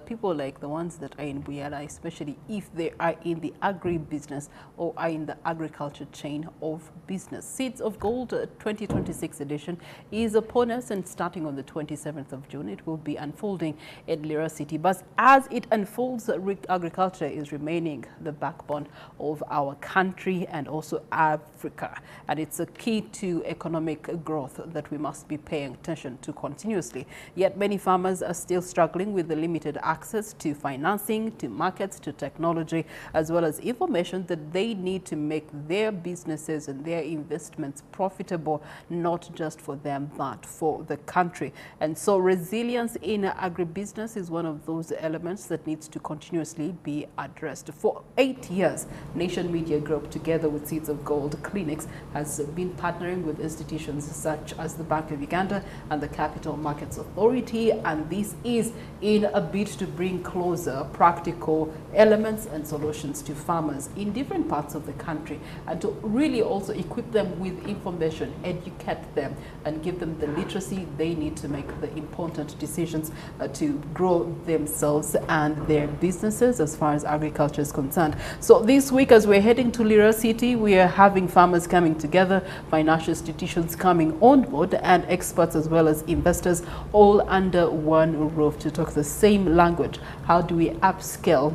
people like the ones that are in Buyala, especially if they are in the agri-business or are in the agriculture chain of business. Seeds of Gold 2026 edition is upon us, and starting on the 27th of June, it will be unfolding in Lira City. But as it unfolds, agriculture is remaining the backbone of our country and also Africa. And it's a key to economic growth that we must be paying attention to continuously. Yet many farmers are still struggling with the limited access to financing, to markets, to technology, as well as information that they need to make their businesses and their investments profitable, not just for them, but for the country. And so resilience in agribusiness is one of those elements that needs to continuously be addressed. For 8 years, Nation Media Group, together with Seeds of Gold Clinics, has been partnering with institutions such as the Bank of Uganda and the Capital Markets Authority, and this is in a bid to bring closer practical elements and solutions to farmers in different parts of the country, and to really also equip them with information, educate them, and give them the literacy they need to make the important decisions to grow themselves and their businesses as far as agriculture is concerned. So this week, as we're heading to Lira City, we are having farmers coming together, financial institutions coming on board, and experts as well as investors all under one roof to talk the same language. How do we upscale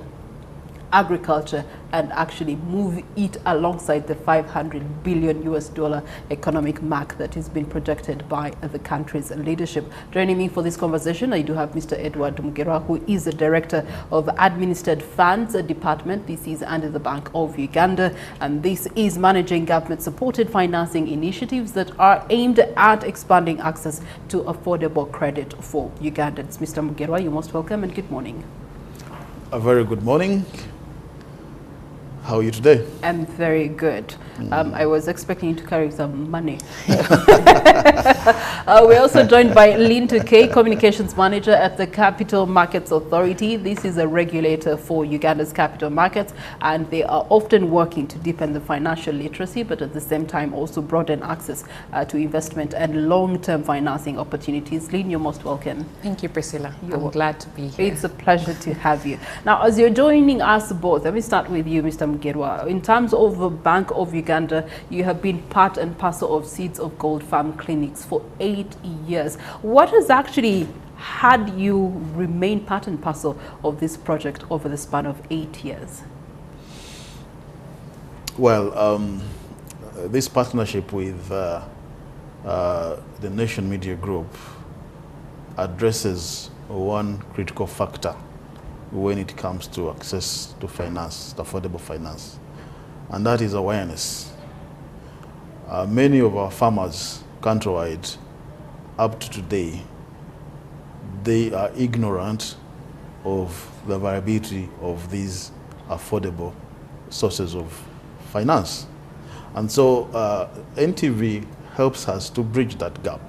agriculture and actually move it alongside the $500 billion economic mark that has been projected by the country's leadership? Joining me for this conversation, I do have Mr. Edward Mugerwa, who is the Director of Administered Funds Department. This is under the Bank of Uganda, and this is managing government-supported financing initiatives that are aimed at expanding access to affordable credit for Ugandans. Mr. Mugerwa, you're most welcome and good morning. A very good morning. How are you today? I'm very good. I was expecting you to carry some money. We're also joined by Lynn Tukey, Communications Manager at the Capital Markets Authority. This is a regulator for Uganda's capital markets, and they are often working to deepen the financial literacy, but at the same time also broaden access to investment and long-term financing opportunities. Lynn, you're most welcome. Thank you, Priscilla. I'm glad to be here. It's a pleasure to have you. Now, as you're joining us both, let me start with you, Mr. Mugerwa. In terms of the Bank of Uganda, you have been part and parcel of Seeds of Gold Farm Clinics for 8 years. What has actually had you remain part and parcel of this project over the span of 8 years? Well, this partnership with the Nation Media Group addresses one critical factor when it comes to access to finance, to affordable finance, and that is awareness. Many of our farmers countrywide, up to today, they are ignorant of the variability of these affordable sources of finance. And so NTV helps us to bridge that gap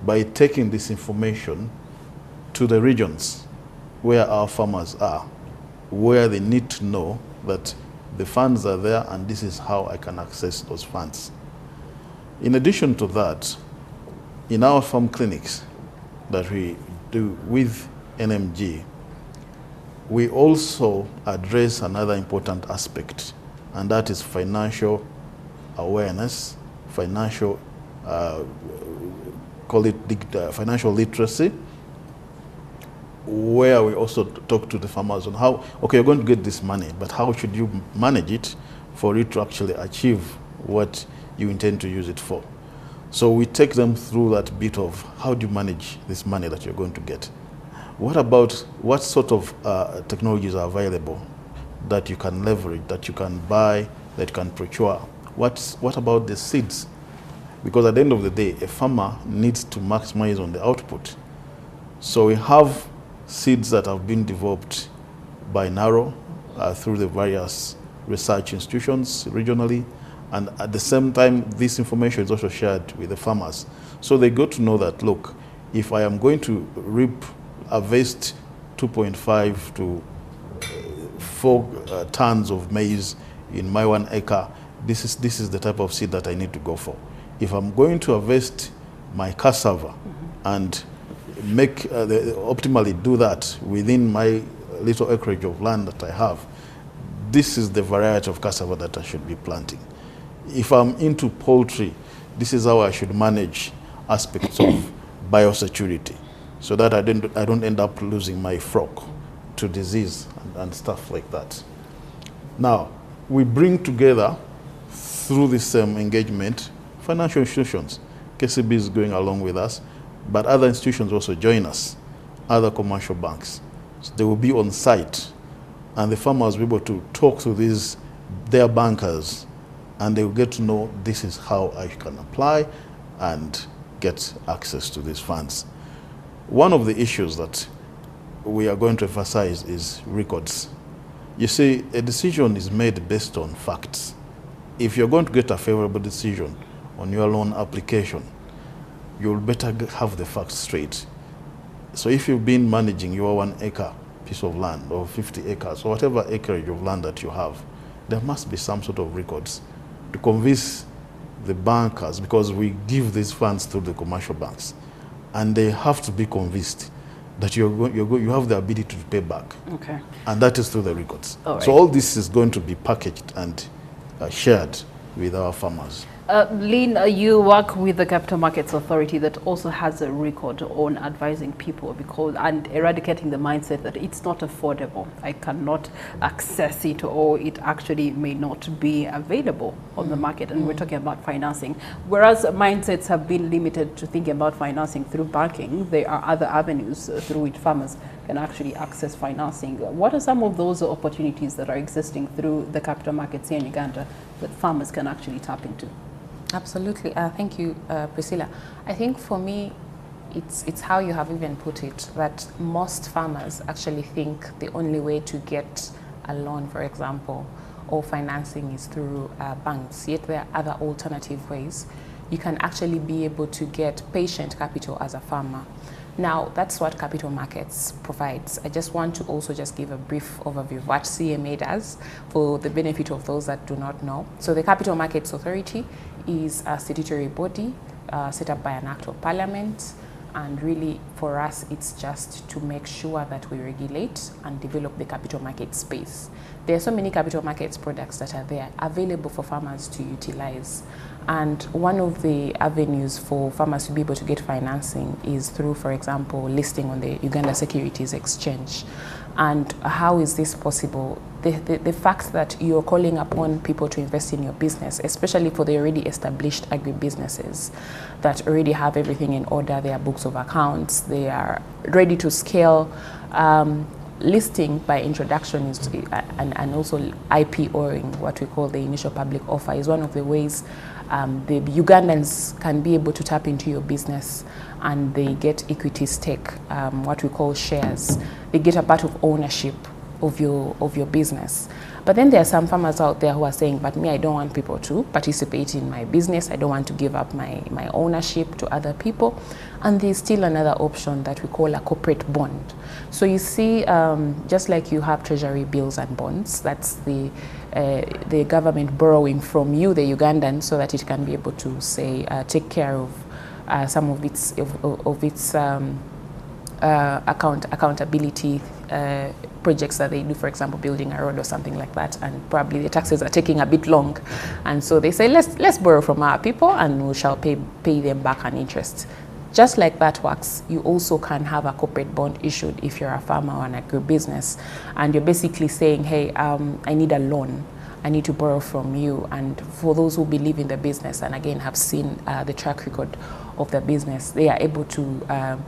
by taking this information to the regions where our farmers are, where they need to know that the funds are there and this is how I can access those funds. In addition to that, in our farm clinics that we do with NMG, we also address another important aspect, and that is financial awareness, financial, financial literacy, where we also talk to the farmers on how, okay, you're going to get this money, but how should you manage it for it to actually achieve what you intend to use it for? So we take them through that bit of how do you manage this money that you're going to get? What about what sort of technologies are available that you can leverage, that you can buy, that you can procure? What about the seeds? Because at the end of the day, a farmer needs to maximize on the output. So we have seeds that have been developed by NARO through the various research institutions regionally, and at the same time this information is also shared with the farmers. So they got to know that, look, if I am going to harvest 2.5 to 4 tons of maize in my 1 acre, this is the type of seed that I need to go for. If I'm going to harvest my cassava and optimally do that within my little acreage of land that I have, this is the variety of cassava that I should be planting. If I'm into poultry, this is how I should manage aspects of biosecurity, so that I don't end up losing my flock to disease and stuff like that. Now, we bring together, through this engagement, financial institutions. KCB is going along with us, but other institutions also join us, other commercial banks. So they will be on site, and the farmers will be able to talk to their bankers, and they will get to know this is how I can apply and get access to these funds. One of the issues that we are going to emphasize is records. You see, a decision is made based on facts. If you're going to get a favorable decision on your loan application, you'll better have the facts straight. So if you've been managing your 1 acre piece of land, or 50 acres, or whatever acreage of land that you have, there must be some sort of records to convince the bankers, because we give these funds to the commercial banks, and they have to be convinced that you have the ability to pay back. Okay. And that is through the records. All right. So all this is going to be packaged and shared with our farmers. Lynn, you work with the Capital Markets Authority that also has a record on advising people and eradicating the mindset that it's not affordable. I cannot access it, or it actually may not be available on the market. And we're talking about financing. Whereas mindsets have been limited to thinking about financing through banking, there are other avenues through which farmers can actually access financing. What are some of those opportunities that are existing through the capital markets here in Uganda that farmers can actually tap into? Absolutely. Thank you, Priscilla. I think for me, it's how you have even put it, that most farmers actually think the only way to get a loan, for example, or financing is through banks, yet there are other alternative ways. You can actually be able to get patient capital as a farmer. Now, that's what capital markets provides. I just want to also just give a brief overview of what CMA does for the benefit of those that do not know. So the Capital Markets Authority is a statutory body set up by an act of parliament. And really, for us, it's just to make sure that we regulate and develop the capital market space. There are so many capital markets products that are there available for farmers to utilize. And one of the avenues for farmers to be able to get financing is through, for example, listing on the Uganda Securities Exchange. And how is this possible? The fact that you're calling upon people to invest in your business, especially for the already established agribusinesses that already have everything in order, their books of accounts, they are ready to scale. Listing by introduction is, and also IPOing, what we call the initial public offer, is one of the ways the Ugandans can be able to tap into your business, and they get equity stake, what we call shares. They get a part of ownership of your business. But then there are some farmers out there who are saying, but me, I don't want people to participate in my business. I don't want to give up my ownership to other people. And there's still another option that we call a corporate bond. So you see, just like you have treasury bills and bonds, that's the government borrowing from you, the Ugandan, so that it can be able to, say, take care of some of its accountability projects that they do, for example, building a road or something like that, and probably the taxes are taking a bit long, and so they say, let's borrow from our people and we shall pay them back on interest. Just like that works, you also can have a corporate bond issued if you're a farmer or an agribusiness, and you're basically saying, hey, I need a loan, I need to borrow from you. And for those who believe in the business and again have seen the track record of the business, they are able to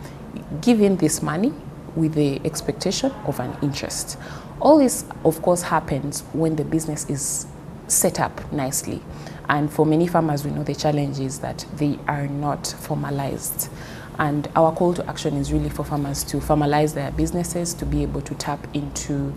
give in this money with the expectation of an interest. All this, of course, happens when the business is set up nicely. And for many farmers, we know the challenge is that they are not formalized. And our call to action is really for farmers to formalize their businesses, to be able to tap into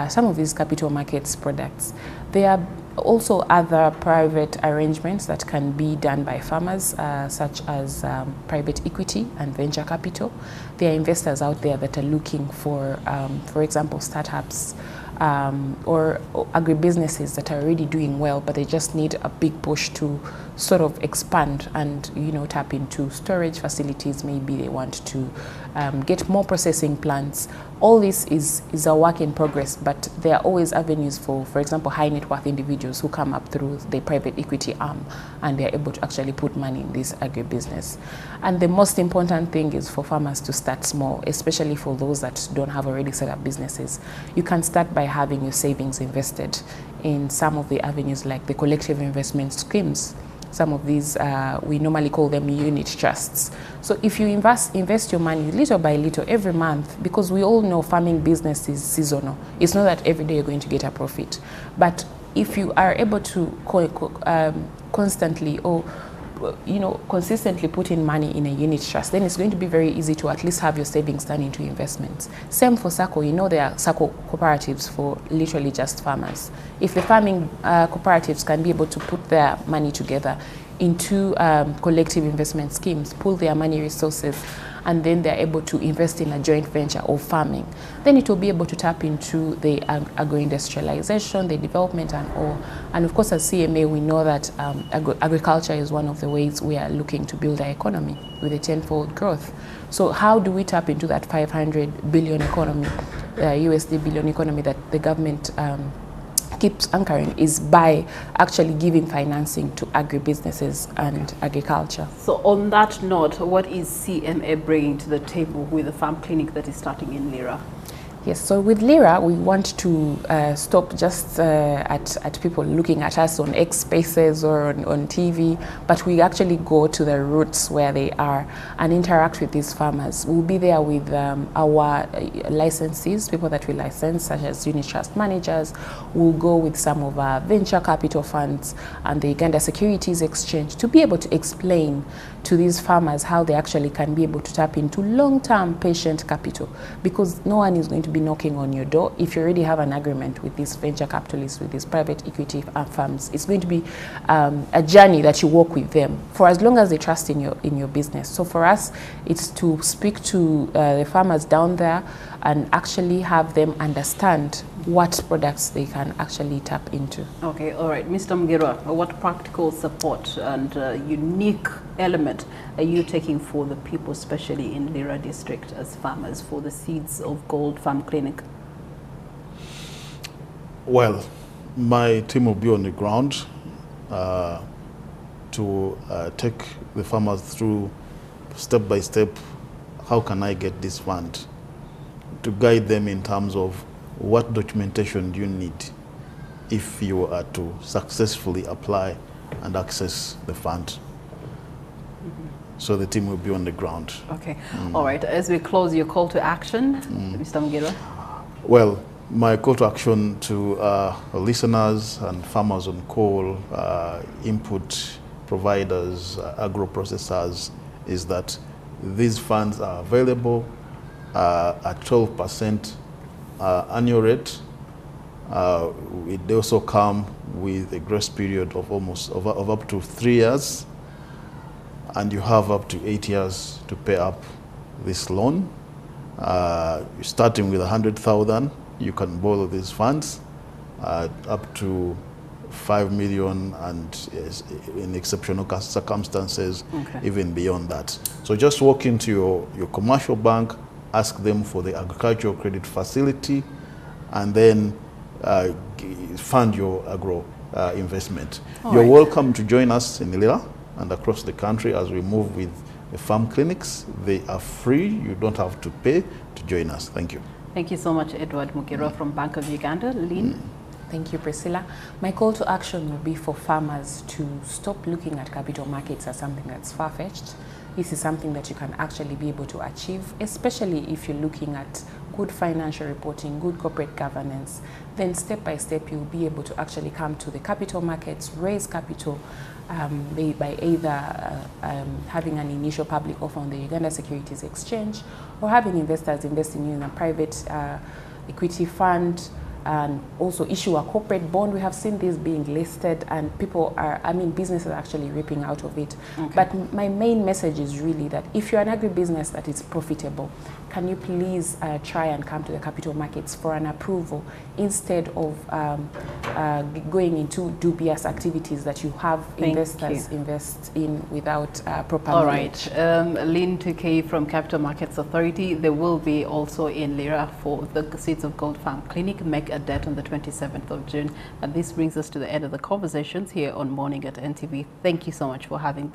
some of these capital markets products. There are also other private arrangements that can be done by farmers, such as private equity and venture capital. There are investors out there that are looking for example, startups or agribusinesses that are already doing well, but they just need a big push to sort of expand and, tap into storage facilities. Maybe they want to get more processing plants. All this is a work in progress, but there are always avenues for example, high net worth individuals who come up through the private equity arm, and they're able to actually put money in this agribusiness. And the most important thing is for farmers to start small, especially for those that don't have already set up businesses. You can start by having your savings invested in some of the avenues like the collective investment schemes. Some of these, we normally call them unit trusts. So if you invest your money little by little every month, because we all know farming business is seasonal. It's not that every day you're going to get a profit. But if you are able to constantly or consistently put in money in a unit trust, then it's going to be very easy to at least have your savings turned into investments. Same for SACCO. There are SACCO cooperatives for literally just farmers. If the farming cooperatives can be able to put their money together into collective investment schemes, pool their money resources, and then they're able to invest in a joint venture of farming, then it will be able to tap into the agro-industrialization, the development and all. And of course, as CMA, we know that agriculture is one of the ways we are looking to build our economy with a tenfold growth. So how do we tap into that 500 billion economy, USD billion economy that the government keeps anchoring, is by actually giving financing to agribusinesses and agriculture. So on that note, what is CMA bringing to the table with the farm clinic that is starting in Lira? Yes, so with Lira, we want to stop just at people looking at us on X Spaces or on TV, but we actually go to the roots where they are and interact with these farmers. We'll be there with our licensees, people that we license, such as unit trust managers. We'll go with some of our venture capital funds and the Uganda Securities Exchange to be able to explain to these farmers how they actually can be able to tap into long-term patient capital, because no one is going to be knocking on your door. If you already have an agreement with these venture capitalists, with these private equity firms, it's going to be a journey that you walk with them for as long as they trust in your business. So for us, it's to speak to the farmers down there and actually have them understand what products they can actually tap into. Okay, all right. Mr. Mugirwa, what practical support and unique element are you taking for the people, especially in Lira district, as farmers, for the Seeds of Gold Farm Clinic? Well, my team will be on the ground to take the farmers through step by step, how can I get this fund, to guide them in terms of what documentation do you need if you are to successfully apply and access the fund. So the team will be on the ground. Okay. All right. As we close, your call to action, Mr. Mugirwa? Well, my call to action to listeners and farmers on call, input providers, agro-processors, is that these funds are available at 12% annual rate. They also come with a grace period of up to 3 years, and you have up to 8 years to pay up this loan. Starting with 100,000, you can borrow these funds up to 5 million, and in exceptional circumstances, even beyond that. So just walk into your commercial bank, ask them for the agricultural credit facility, and then fund your agro investment. You're welcome to join us in Lira and across the country as we move with the farm clinics. They are free. You don't have to pay to join us. Thank you. Thank you so much, Edward Mugirwa from Bank of Uganda. Lynn? Thank you, Priscilla. My call to action will be for farmers to stop looking at capital markets as something that's far-fetched. This is something that you can actually be able to achieve, especially if you're looking at good financial reporting, good corporate governance. Then step by step, you'll be able to actually come to the capital markets, raise capital by either having an initial public offer on the Uganda Securities Exchange, or having investors investing in a private equity fund, and also issue a corporate bond. We have seen this being listed, and people are, businesses are actually ripping out of it. But my main message is really that if you're an agribusiness that is profitable, can you please try and come to the capital markets for an approval instead of going into dubious activities that you have investors invest in without proper knowledge. All right. Lynn Tukey from Capital Markets Authority. There will be also in Lira for the Seeds of Gold Farm Clinic. Make a date on the 27th of June. And this brings us to the end of the conversations here on Morning at NTV. Thank you so much for having been